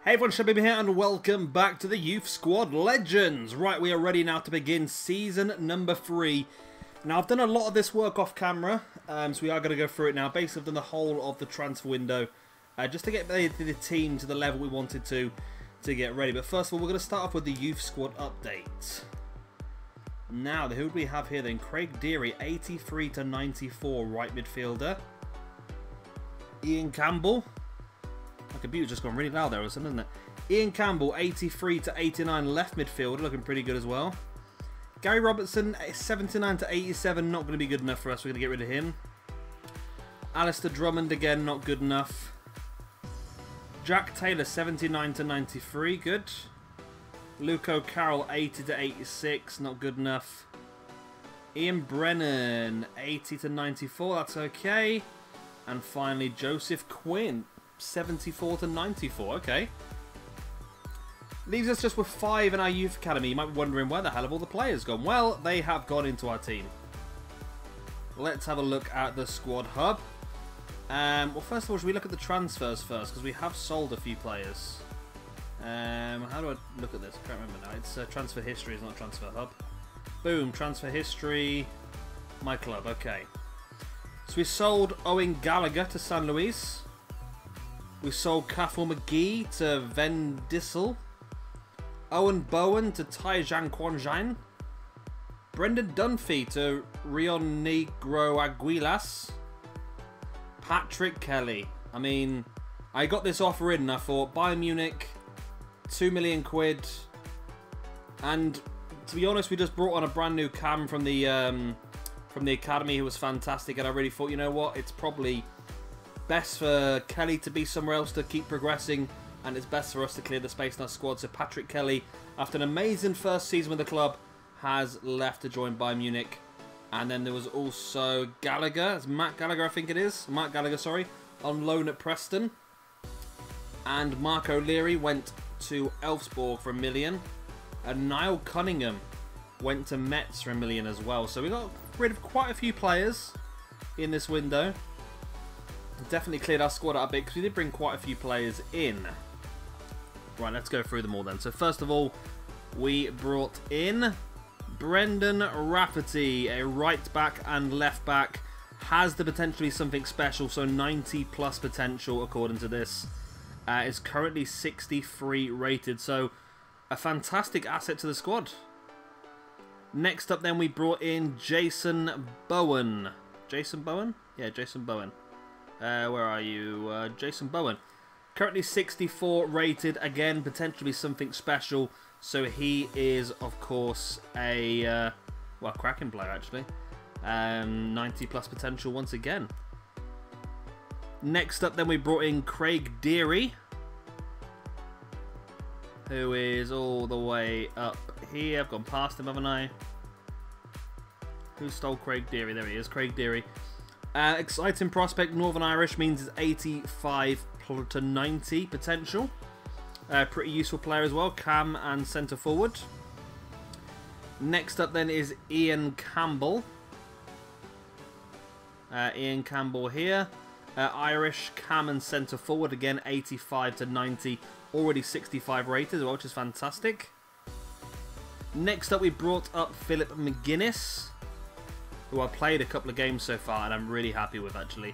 Hey everyone, Shabib here and welcome back to the Youth Squad Legends. Right, we are ready now to begin Season number 3. Now, I've done a lot of this work off camera, so we are going to go through it now. Basically, I've done the whole of the transfer window, just to get the team to the level we wanted to get ready. But first of all, we're going to start off with the Youth Squad update. Now, who do we have here then? Craig Deary, 83 to 94, right midfielder. Ian Campbell. My computer's just gone really loud there, isn't it? Ian Campbell, 83 to 89, left midfielder, looking pretty good as well. Gary Robertson, 79 to 87, not going to be good enough for us. We're going to get rid of him. Alistair Drummond, again, not good enough. Jack Taylor, 79 to 93, good. Luke O'Carroll, 80 to 86, not good enough. Ian Brennan, 80 to 94, that's okay. And finally, Joseph Quinn, 74 to 94, okay. Leaves us just with 5 in our youth academy. You might be wondering where the hell have all the players gone? Well, they have gone into our team. Let's have a look at the squad hub. Well, first of all, should we look at the transfers first? Because we have sold a few players. How do I look at this? I can't remember now. It's transfer history, it's not transfer hub. Boom, transfer history. My club, okay. So we sold Owen Gallagher to San Luis. We sold Cathal McGee to Ven Dissel. Owen Bowen to Taijian Quanjian. Brendan Dunphy to Rio Negro Aguilas. Patrick Kelly. I mean, I got this offer in and I thought, Bayern Munich, 2 million quid. And to be honest, we just brought on a brand new cam from the academy who was fantastic. And I really thought, you know what, it's probably best for Kelly to be somewhere else to keep progressing, and it's best for us to clear the space in our squad. So Patrick Kelly, after an amazing first season with the club, has left to join Bayern Munich. And then there was also Gallagher, it's Matt Gallagher I think it is, Mark Gallagher, sorry, on loan at Preston. And Mark O'Leary went to Elfsborg for $1 million. And Niall Cunningham went to Metz for $1 million as well. So we got rid of quite a few players in this window. Definitely cleared our squad out a bit because we did bring quite a few players in. Right, let's go through them all then. So first of all, we brought in Brendan Rafferty, a right back and left back. Has the potential to be something special, so 90 plus potential according to this. Is currently 63 rated, so a fantastic asset to the squad. Next up then we brought in Jason Bowen. Jason Bowen? Yeah, Jason Bowen. Where are you? Jason Bowen. Currently 64 rated. Again, potentially something special. So he is, of course, a well, cracking player, actually. 90 plus potential once again. Next up, then, we brought in Craig Deary, who is all the way up here. I've gone past him, haven't I? Who stole Craig Deary? There he is, Craig Deary. Exciting prospect, Northern Irish, means it's 85 to 90 potential. Pretty useful player as well, cam and centre forward. Next up then is Ian Campbell. Ian Campbell here. Irish, cam and centre forward, again 85 to 90, already 65 rated as well, which is fantastic. Next up we brought up Philip McGuinness, who I played a couple of games so far and I'm really happy with actually.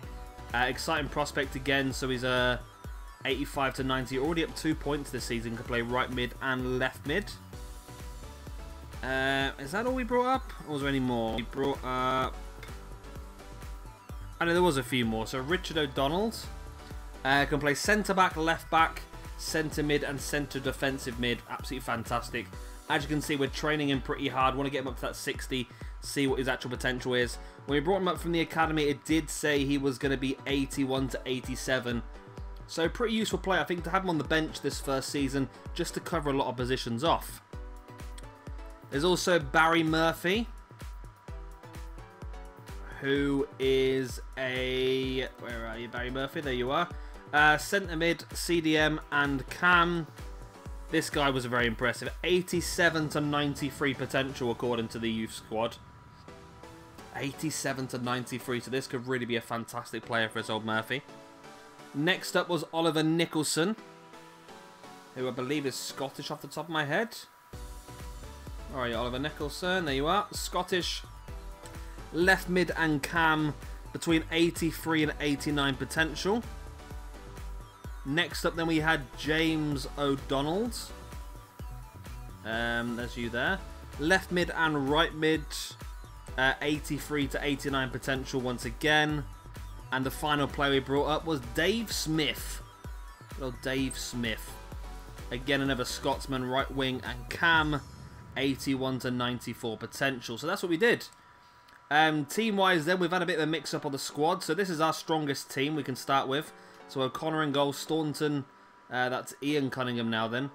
Exciting prospect again, so he's 85 to 90, already up 2 points this season, can play right mid and left mid. Is that all we brought up? Or was there any more? We brought up... I know there was a few more. So Richard O'Donnell can play centre back, left back, centre mid and centre defensive mid. Absolutely fantastic. As you can see, we're training him pretty hard. Want to get him up to that 60, see what his actual potential is. When we brought him up from the academy, it did say he was going to be 81 to 87. So pretty useful player, I think, to have him on the bench this first season, just to cover a lot of positions off. There's also Barry Murphy, who is a... Where are you, Barry Murphy? There you are. Centre mid, CDM and cam. This guy was very impressive. 87 to 93 potential according to the youth squad. 87 to 93, so this could really be a fantastic player for us, old Murphy. Next up was Oliver Nicholson. who I believe is Scottish off the top of my head. Alright, Oliver Nicholson, there you are. Scottish. Left mid and cam between 83 and 89 potential. Next up then we had James O'Donnell. There's you there. Left mid and right mid, 83 to 89 potential once again. And the final player we brought up was Dave Smith. Little Dave Smith. Again, another Scotsman, right wing and cam, 81 to 94 potential. So that's what we did. Team-wise then, we've had a bit of a mix-up on the squad. So this is our strongest team we can start with. So O'Connor in goal, Staunton, that's Ian Cunningham now then.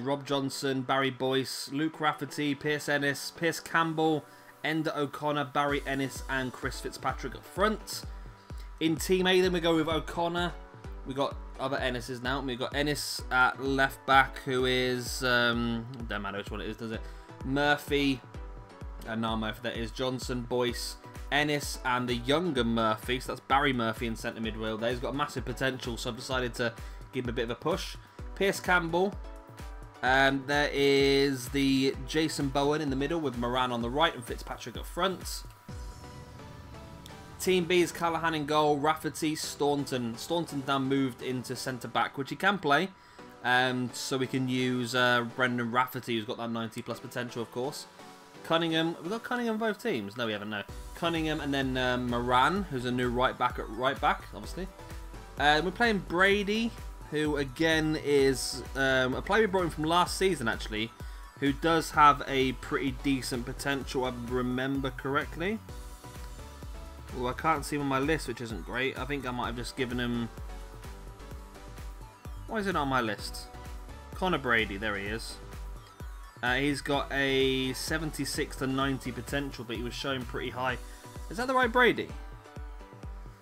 Rob Johnson, Barry Boyce, Luke Rafferty, Pierce Ennis, Pierce Campbell, Enda O'Connor, Barry Ennis and Chris Fitzpatrick up front. In Team A then we go with O'Connor. We got other Ennises now. We've got Ennis at left back, who is, don't matter which one it is, does it? Murphy, no Murphy, that is Johnson, Boyce, Ennis, and the younger Murphy. So that's Barry Murphy in centre midfield there. He's got massive potential, so I've decided to give him a bit of a push. Pierce Campbell. There is the Jason Bowen in the middle with Moran on the right and Fitzpatrick up front. Team B is Callahan in goal, Rafferty, Staunton. Staunton now moved into centre-back, which he can play. So we can use Brendan Rafferty, who's got that 90-plus potential, of course. Cunningham. We've got Cunningham on both teams. No, we haven't, no. Cunningham and then Moran, who's a new right-back at right-back, obviously. We're playing Brady, who, again, is a player we brought in from last season, actually, who does have a pretty decent potential, if I remember correctly. Well, I can't see him on my list, which isn't great. I think I might have just given him... Why is it not on my list? Connor Brady, there he is. He's got a 76 to 90 potential, but he was showing pretty high. Is that the right Brady?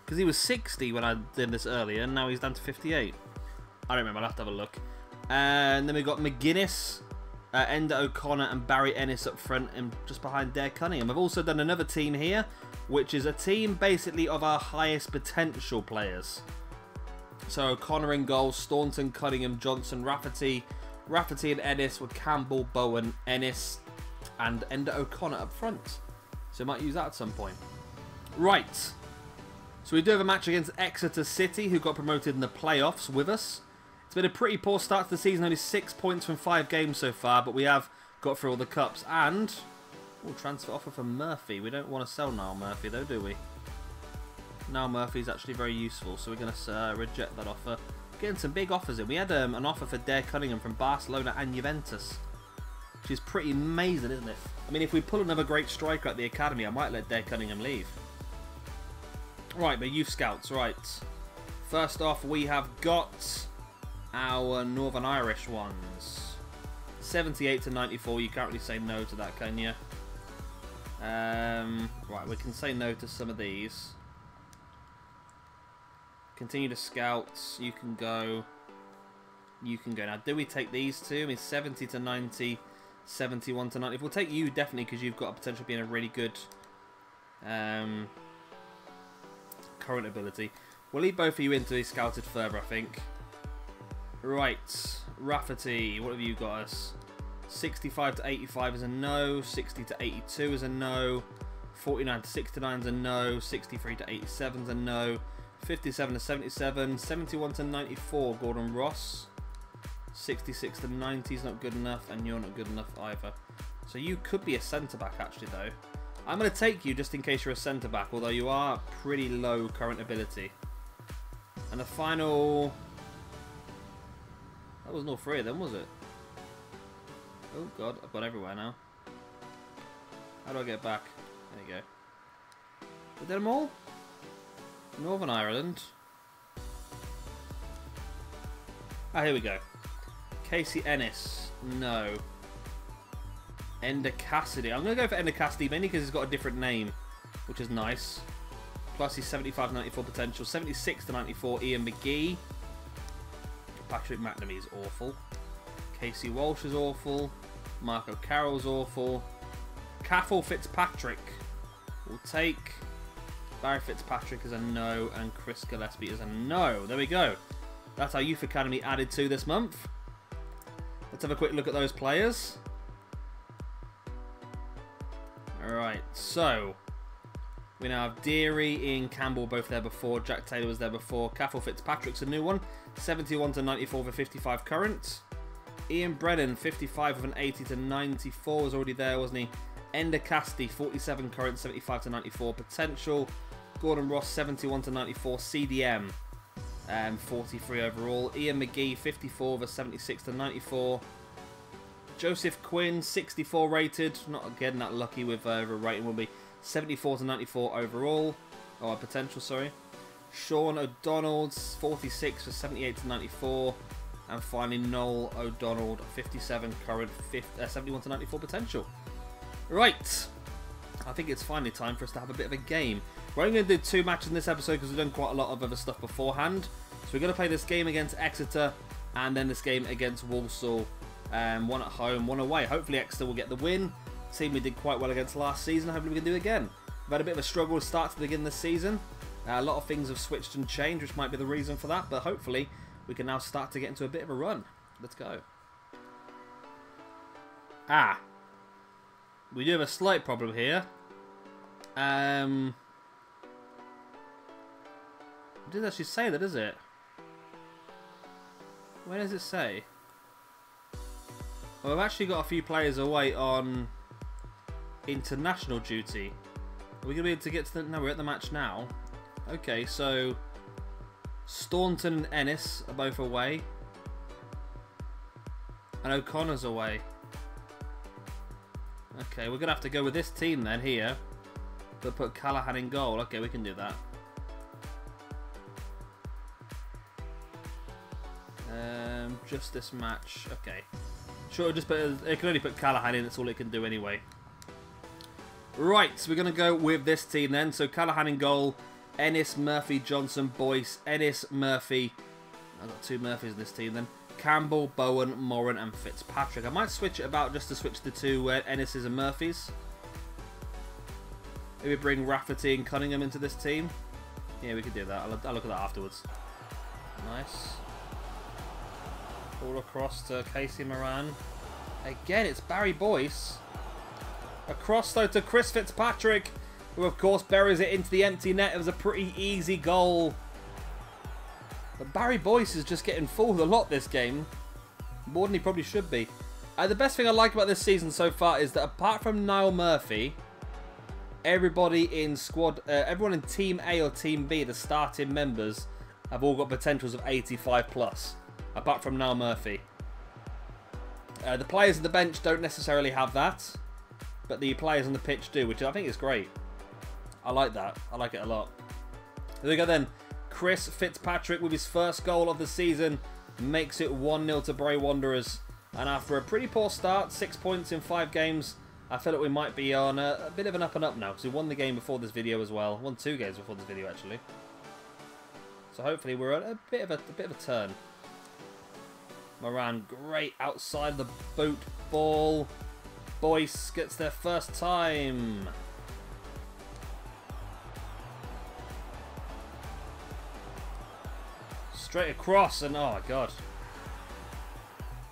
Because he was 60 when I did this earlier, and now he's down to 58. I don't remember, I'll have to have a look. And then we've got McGuinness, Enda O'Connor, and Barry Ennis up front, and just behind Dare Cunningham. I've also done another team here, which is a team basically of our highest potential players. So O'Connor in goal, Staunton, Cunningham, Johnson, Rafferty and Ennis with Campbell, Bowen, Ennis, and Enda O'Connor up front. So we might use that at some point. Right. So we do have a match against Exeter City, who got promoted in the playoffs with us. It's been a pretty poor start to the season, only 6 points from 5 games so far, but we have got through all the cups. And, transfer offer for Murphy. We don't want to sell Niall Murphy though, do we? Niall Murphy is actually very useful, so we're going to reject that offer. Getting some big offers in. We had an offer for Dare Cunningham from Barcelona and Juventus, which is pretty amazing, isn't it? I mean, if we pull another great striker at the academy, I might let Dare Cunningham leave. Right, but youth scouts, right. First off, we have got our Northern Irish ones. 78 to 94, you can't really say no to that, can you? Right, we can say no to some of these. Continue to scouts, you can go. Now, do we take these two? I mean, 70 to 90, 71 to 90. If we'll take you, definitely, because you've got a potential of being a really good current ability. We'll leave both of you in to be scouted further, I think. Right, Rafferty, what have you got us? 65 to 85 is a no, 60 to 82 is a no, 49 to 69 is a no, 63 to 87 is a no, 57 to 77, 71 to 94, Gordon Ross, 66 to 90 is not good enough, and you're not good enough either. So you could be a centre-back actually though. I'm going to take you just in case you're a centre-back, although you are pretty low current ability. And the final... That wasn't all three of them, was it? Oh god, I've got everywhere now. How do I get back? There you go. Did them all? Northern Ireland. Ah, here we go. Casey Ennis. No. Enda Cassidy. I'm going to go for Enda Cassidy mainly because he's got a different name, which is nice. Plus he's 75 to 94 potential. 76 to 94, Ian McGee. Patrick McNamee is awful. Casey Walsh is awful. Marco Carroll's awful. Cathal Fitzpatrick will take. Barry Fitzpatrick is a no, and Chris Gillespie is a no. There we go. That's our Youth Academy added to this month. Let's have a quick look at those players. Alright, so we now have Deary, Ian Campbell both there before, Jack Taylor was there before, Cathal Fitzpatrick's a new one, 71 to 94 for 55 current. Ian Brennan, 55 with an 80 to 94 was already there, wasn't he? Ender Casti, 47 current, 75 to 94 potential. Gordon Ross, 71 to 94 CDM, 43 overall. Ian McGee, 54 with a 76 to 94. Joseph Quinn, 64 rated. Not getting that lucky with rating, will be 74 to 94 overall. Oh, potential, sorry. Sean O'Donnell, 46 for 78 to 94. And finally, Noel O'Donnell, 57 current, 71 to 94 potential. Right. I think it's finally time for us to have a bit of a game. We're only going to do 2 matches in this episode because we've done quite a lot of other stuff beforehand. So we're going to play this game against Exeter and then this game against Walsall. One at home, one away. Hopefully Exeter will get the win. Team we did quite well against last season. Hopefully we can do it again. We've had a bit of a struggle start to begin this season. A lot of things have switched and changed, which might be the reason for that. But hopefully we can now start to get into a bit of a run. Let's go. We do have a slight problem here. It didn't actually say that, does it? Where does it say? Well, I've actually got a few players away on international duty. Are we going to be able to get to the... No, we're at the match now. Okay, so Staunton and Ennis are both away. And O'Connor's away. Okay, we're going to have to go with this team then here. But put Callahan in goal. Okay, we can do that. Just this match. Okay. Sure, just put, it can only put Callahan in. That's all it can do anyway. Right, so we're going to go with this team then. So Callahan in goal. Ennis, Murphy, Johnson, Boyce. Ennis, Murphy. I've got 2 Murphys in this team then. Campbell, Bowen, Moran and Fitzpatrick. I might switch it about just to switch the 2 Ennis's and Murphys. Maybe bring Rafferty and Cunningham into this team. Yeah, we could do that. I'll look at that afterwards. Nice. All across to Casey Moran. Again, it's Barry Boyce. Across though to Chris Fitzpatrick, who of course buries it into the empty net. It was a pretty easy goal. But Barry Boyce is just getting fooled a lot this game. More than he probably should be. The best thing I like about this season so far is that apart from Niall Murphy, everybody in squad, everyone in Team A or Team B, the starting members, have all got potentials of 85 plus. Apart from Niall Murphy. The players on the bench don't necessarily have that. But the players on the pitch do, which I think is great. I like that. I like it a lot. There we go then. Chris Fitzpatrick with his first goal of the season makes it 1-0 to Bray Wanderers. And after a pretty poor start, 6 points in 5 games, I feel like we might be on a bit of an up and up now. Because we won the game before this video as well. Won 2 games before this video actually. So hopefully we're on a bit of a turn. Moran, great outside the boot ball. Boyce gets their first time. Straight across and oh my god.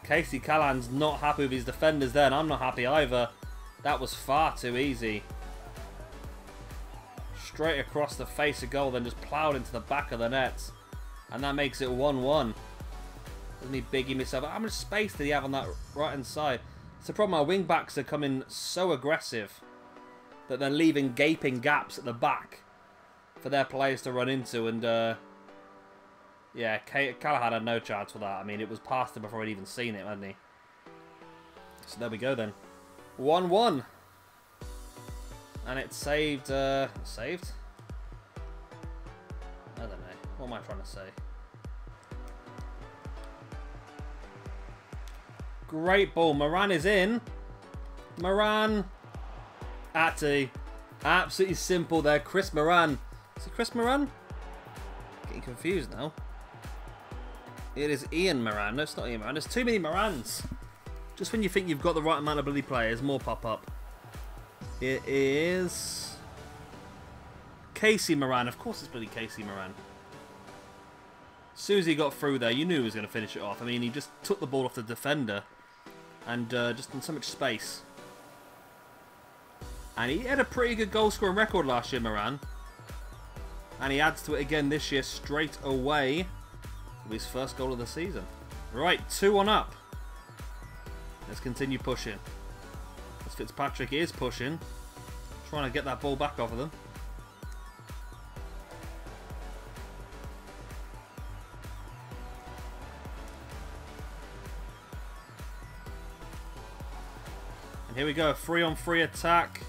Casey Callahan's not happy with his defenders there and I'm not happy either. That was far too easy. Straight across the face of goal then just ploughed into the back of the net. And that makes it 1-1. Doesn't he biggie himself? How much space did he have on that right hand side? It's the problem, our wing backs are coming so aggressive that they're leaving gaping gaps at the back for their players to run into. And yeah, Callahan had no chance for that. I mean, it was past him before he'd even seen it, hadn't he? So there we go then. 1-1. And it's saved. Saved? I don't know. What am I trying to say? Great ball. Moran is in. Moran. Absolutely simple there. Chris Moran. Is it Chris Moran? Getting confused now. It is Ian Moran. No, it's not Ian Moran. There's too many Morans. Just when you think you've got the right amount of bloody players, more pop up. It is Casey Moran. Of course it's bloody Casey Moran. As soon as he got through there, you knew he was going to finish it off. I mean, he just took the ball off the defender. And just in so much space. And he had a pretty good goal scoring record last year, Moran. And he adds to it again this year straight away with his first goal of the season. Right, 2-1 up. Let's continue pushing. As Fitzpatrick is pushing. Trying to get that ball back off of them. And here we go, 3-on-3 attack.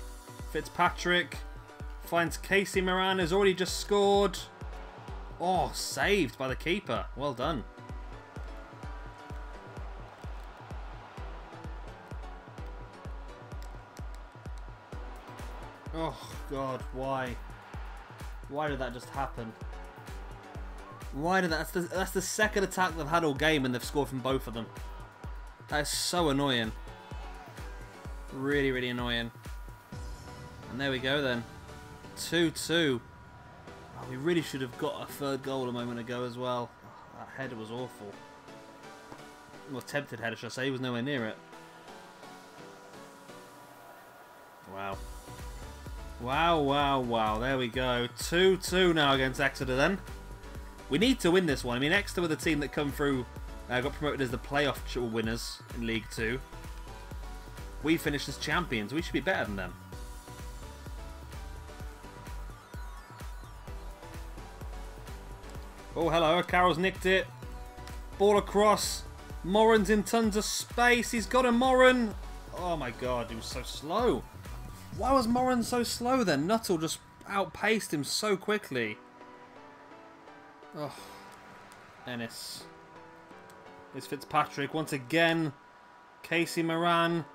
Fitzpatrick finds Casey Moran, has already just scored. Oh, saved by the keeper. Well done. Oh, God, why? Why did that just happen? Why did that? That's the second attack they've had all game and they've scored from both of them. That is so annoying. Really, really annoying. And there we go then. 2-2. Oh, we really should have got a third goal a moment ago as well. Oh, that header was awful. Well, attempted header, should I say. He was nowhere near it. Wow. Wow, wow, wow. There we go. 2-2 now against Exeter then. We need to win this one. I mean, Exeter were the team that come through, got promoted as the playoff winners in League 2. We finished as champions. We should be better than them. Oh, hello. Carroll's nicked it. Ball across. Moran's in tons of space. He's got a Moran. Oh, my God. He was so slow. Why was Moran so slow then? Nuttall just outpaced him so quickly. Oh. Ennis. It's Fitzpatrick once again. Casey Moran.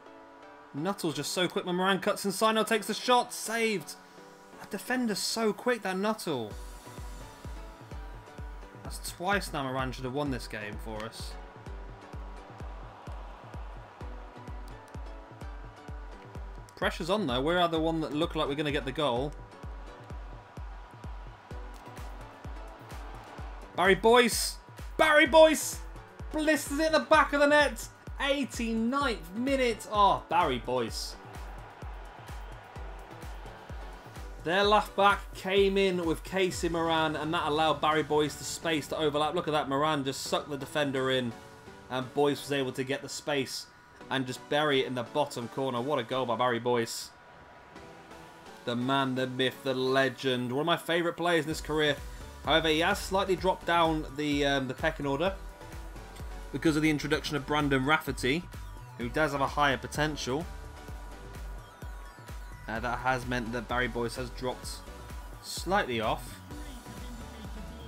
Nuttall's just so quick. Moran cuts inside. Now takes the shot. Saved. That defender's so quick, that Nuttall. That's twice now Moran should have won this game for us. Pressure's on though. We're the one that look like we're going to get the goal. Barry Boyce. Barry Boyce. Blisters it in the back of the net. 89th minute. Oh, Barry Boyce. Their left back came in with Casey Moran and that allowed Barry Boyce the space to overlap. Look at that. Moran just sucked the defender in and Boyce was able to get the space and just bury it in the bottom corner. What a goal by Barry Boyce. The man, the myth, the legend. One of my favourite players in his career. However, he has slightly dropped down the pecking order because of the introduction of Brandon Rafferty, who does have a higher potential. That has meant that Barry Boyce has dropped slightly off.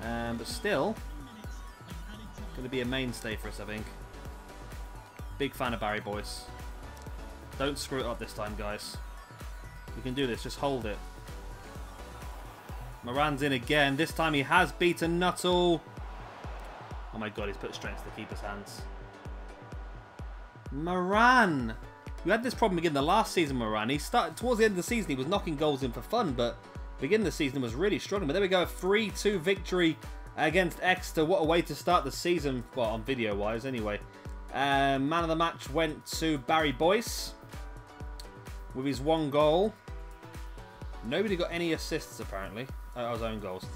But still, going to be a mainstay for us, I think. Big fan of Barry Boyce. Don't screw it up this time, guys. You can do this. Just hold it. Moran's in again. This time he has beaten Nuttall. Oh my God, he's put it straight into the keeper's hands. Moran! We had this problem again the last season, Moran. He started towards the end of the season, he was knocking goals in for fun, but beginning of the season was really struggling. But there we go, a 3-2 victory against Exeter. What a way to start the season, well, on video-wise anyway. Man of the match went to Barry Boyce with his 1 goal. Nobody got any assists, apparently. His own goals.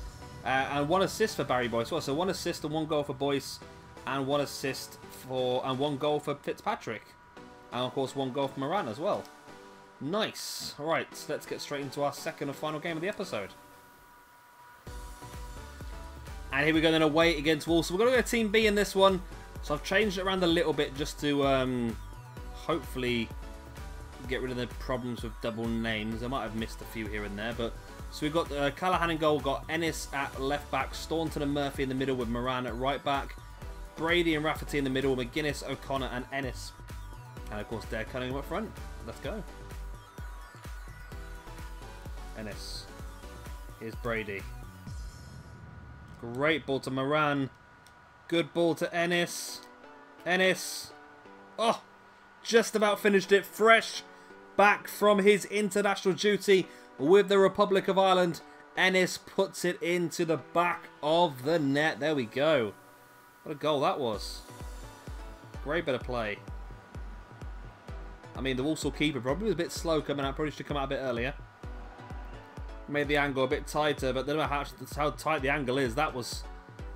And 1 assist for Barry Boyce. So 1 assist and 1 goal for Boyce, and 1 assist for and 1 goal for Fitzpatrick, and of course 1 goal for Moran as well. Nice. All right, let's get straight into our second and final game of the episode. And here we go then, away against Wolves. So we're going to go Team B in this one. So I've changed it around a little bit just to hopefully get rid of the problems with double names. I might have missed a few here and there, but so we've got Callahan in goal, got Ennis at left back, Staunton and Murphy in the middle with Moran at right back, Brady and Rafferty in the middle, McGuinness, O'Connor and Ennis, and of course Dare Cunningham up front. Let's go. Ennis. Here's Brady. Great ball to Moran. Good ball to Ennis. Ennis. Oh, just about finished it. Fresh back from his international duty with the Republic of Ireland. Ennis puts it into the back of the net. There we go. What a goal that was. Great bit of play. I mean, the Walsall keeper probably was a bit slow coming out. Probably should come out a bit earlier. Made the angle a bit tighter, but I don't know how tight the angle is. That was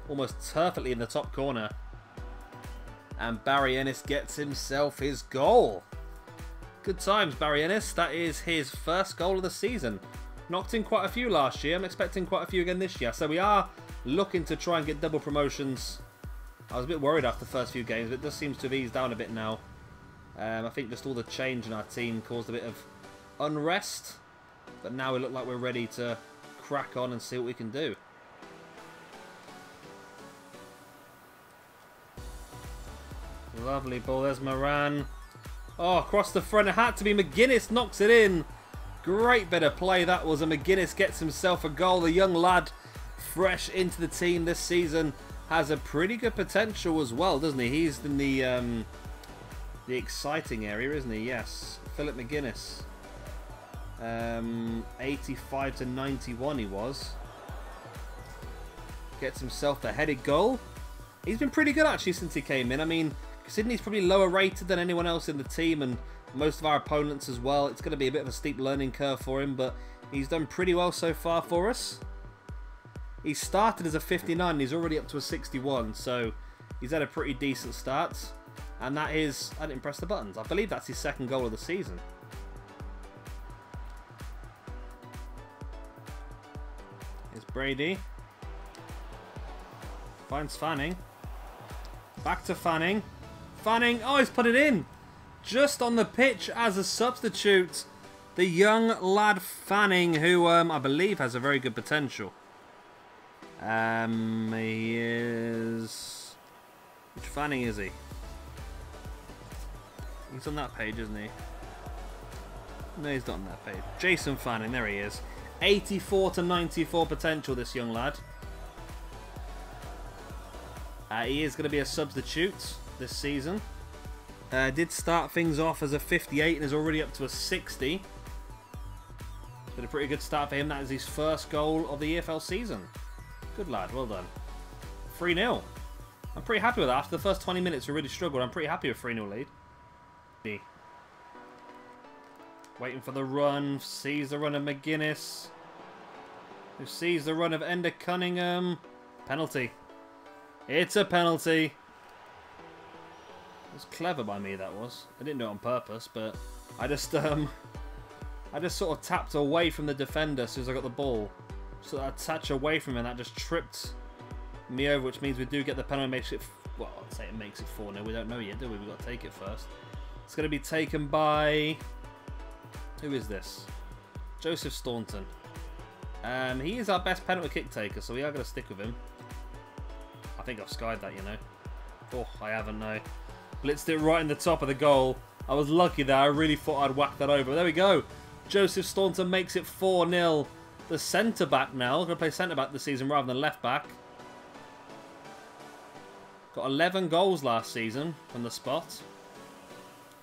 almost perfectly in the top corner. And Barry Ennis gets himself his goal. Good times, Barry Ennis. That is his first goal of the season. Knocked in quite a few last year. I'm expecting quite a few again this year. So we are looking to try and get double promotions. I was a bit worried after the first few games, but it does seem to have eased down a bit now. I think just all the change in our team caused a bit of unrest. But now we look like we're ready to crack on and see what we can do. Lovely ball. There's Moran. Oh, across the front. It had to be McGuinness. Knocks it in. Great bit of play that was. And McGuinness gets himself a goal. The young lad, fresh into the team this season, has a pretty good potential as well, doesn't he? He's in the exciting area, isn't he? Yes. Philip McGuinness. 85 to 91 he was. Gets himself the headed goal. He's been pretty good actually since he came in. I mean, Sydney's probably lower rated than anyone else in the team and most of our opponents as well. It's going to be a bit of a steep learning curve for him, but he's done pretty well so far for us. He started as a 59 and he's already up to a 61, so he's had a pretty decent start. And that is, I didn't press the buttons, I believe that's his second goal of the season. Here's Brady. Finds Fanning. Back to Fanning. Fanning, oh, he's put it in. Just on the pitch as a substitute. The young lad Fanning, who I believe has a very good potential. He is... Which Fanning is he? He's on that page, isn't he? No, he's not on that page. Jason Fanning, there he is. 84 to 94 potential, this young lad. He is going to be a substitute this season. Did start things off as a 58 and is already up to a 60. Been a pretty good start for him. That is his first goal of the EFL season. Good lad, well done. 3-0. I'm pretty happy with that. After the first 20 minutes we really struggled. I'm pretty happy with 3-0 lead. Waiting for the run. Sees the run of McGuinness. Who sees the run of Ender Cunningham. Penalty. It's a penalty. It was clever by me, that was. I didn't do it on purpose, but I just sort of tapped away from the defender as soon as I got the ball. So I touch away from him and that just tripped me over, which means we do get the penalty. Makes it, well, I'd say it makes it 4-0. We don't know yet, do we? We've got to take it first. It's going to be taken by... Who is this? Joseph Staunton. He is our best penalty kick taker, so we are going to stick with him. I think I've skied that, you know. Oh, I haven't, no. Blitzed it right in the top of the goal. I was lucky there. I really thought I'd whack that over. There we go. Joseph Staunton makes it 4-0. The centre-back now. Going to play centre-back this season rather than left-back. Got 11 goals last season from the spot.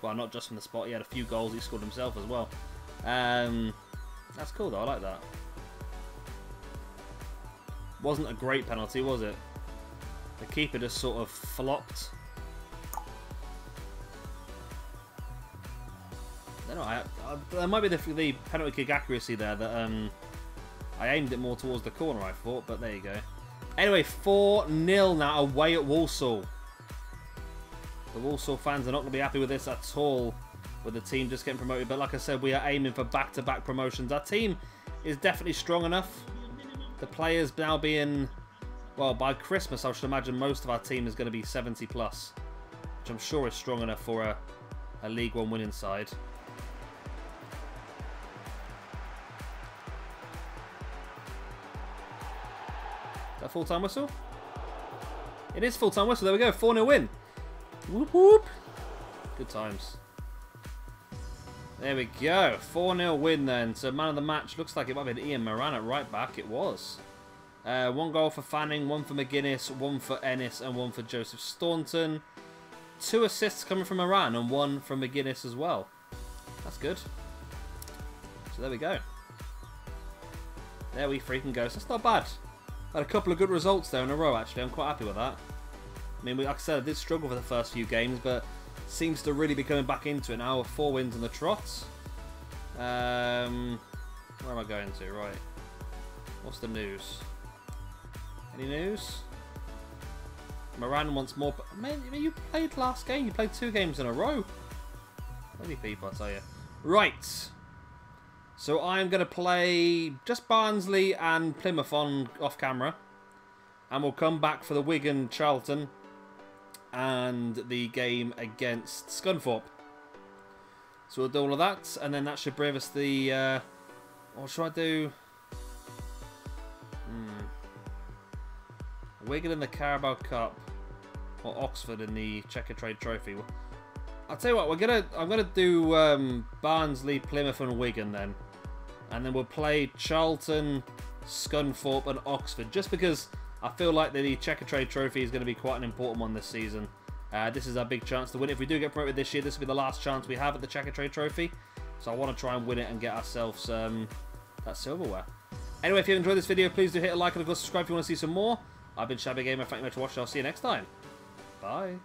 Well, not just from the spot. He had a few goals he scored himself as well. That's cool, though. I like that. Wasn't a great penalty, was it? The keeper just sort of flopped. I don't know. There might be the penalty kick accuracy there that I aimed it more towards the corner, I thought, but there you go. Anyway, 4-0 now away at Walsall. The Walsall fans are not going to be happy with this at all, with the team just getting promoted. But like I said, we are aiming for back-to-back promotions. Our team is definitely strong enough. The players now being... Well, by Christmas, I should imagine most of our team is going to be 70+, which I'm sure is strong enough for a League One winning side. Is that full-time whistle? It is full-time whistle. There we go. 4-0 win. Whoop, whoop. Good times. There we go. 4-0 win then. So man of the match looks like it might have been Ian Moran at right back. It was. 1 goal for Fanning, 1 for McGuinness, 1 for Ennis, and 1 for Joseph Staunton. 2 assists coming from Moran and 1 from McGuinness as well. That's good. So there we go. There we freaking go. So that's not bad. Had a couple of good results there in a row, actually. I'm quite happy with that. I mean, like I said, I did struggle for the first few games, but seems to really be coming back into it now with 4 wins on the trot. Where am I going to? Right. What's the news? Any news? Moran wants more. Man, you played last game. You played 2 games in a row. Bloody people, I tell you. Right. So I'm going to play just Barnsley and Plymouth on off camera. And we'll come back for the Wigan Charlton and the game against Scunthorpe. So we'll do all of that, and then that should bring us the... what should I do? Wigan in the Carabao Cup, or Oxford in the Checker Trade Trophy. I'll tell you what, I'm gonna do Barnsley, Plymouth, and Wigan then, and then we'll play Charlton, Scunthorpe, and Oxford, just because I feel like the Checker Trade Trophy is going to be quite an important one this season. This is our big chance to win it. If we do get promoted this year, this will be the last chance we have at the Checker Trade Trophy. So I want to try and win it and get ourselves that silverware. Anyway, if you enjoyed this video, please do hit a like and of course subscribe if you want to see some more. I've been Shabby Gamer. Thank you very much for watching. I'll see you next time. Bye.